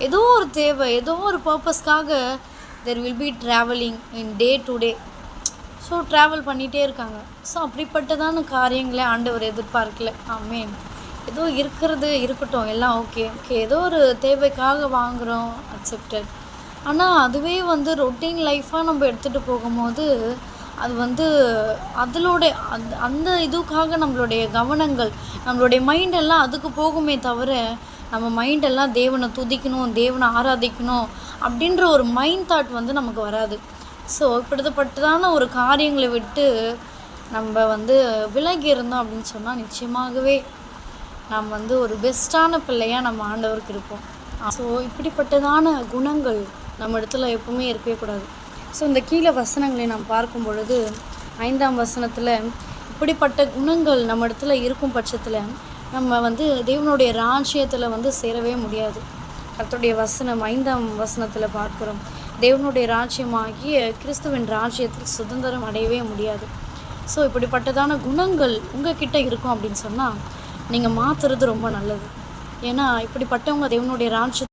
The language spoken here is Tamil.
ஏதோ ஒரு தேவை, ஏதோ ஒரு பர்ப்பஸ்க்காக there will be travelling in day to day. So travel பண்ணிகிட்டே இருக்காங்க. ஸோ அப்படிப்பட்டதான காரியங்களே ஆண்டவர் எதிர்பார்க்கல. ஆமென். ஏதோ இருக்கிறது இருக்கட்டும், எல்லாம் ஓகே ஓகே, ஏதோ ஒரு தேவைக்காக வாங்குகிறோம், அக்செப்டட். ஆனால் அதுவே வந்து ரொட்டீன் லைஃப்பாக நம்ம எடுத்துகிட்டு போகும்போது அது வந்து அதிலோட அந்த இதுக்காக நம்மளுடைய கவனங்கள், நம்மளுடைய மைண்டெல்லாம் அதுக்கு போகுமே தவிர, நம்ம மைண்டெல்லாம் தேவனை துதிக்கணும், தேவனை ஆராதிக்கணும் அப்படின்ற ஒரு மைண்ட் தாட் வந்து நமக்கு வராது. ஸோ இப்படிப்பட்டதான ஒரு காரியங்களை விட்டு நம்ம வந்து விலகி இருந்தோம் அப்படின்னு சொன்னால் நிச்சயமாகவே நாம் வந்து ஒரு பெஸ்ட்டான பிள்ளையாக நம்ம ஆண்டவருக்கு இருப்போம். ஸோ இப்படிப்பட்டதான குணங்கள் நம்ம இடத்துல எப்பவுமே இருக்கவே கூடாது. ஸோ இந்த கீழே வசனங்களை நாம் பார்க்கும் பொழுது 5ஆம் வசனத்தில் இப்படிப்பட்ட குணங்கள் நம்ம இடத்துல இருக்கும் பட்சத்தில் நம்ம வந்து தேவனுடைய ராஜ்யத்தில் வந்து சேரவே முடியாது. கர்த்தருடைய வசனம் 5ஆம் வசனத்தில் பார்க்குறோம், தேவனுடைய ராஜ்யமாகிய கிறிஸ்துவின் ராஜ்யத்தில் சுதந்திரம் அடையவே முடியாது. ஸோ இப்படிப்பட்டதான குணங்கள் உங்கள் கிட்டே இருக்கும் அப்படின்னு சொன்னால் நீங்கள் மாற்றுறது ரொம்ப நல்லது. ஏன்னா இப்படிப்பட்டவங்க தேவனுடைய ராஜ்ய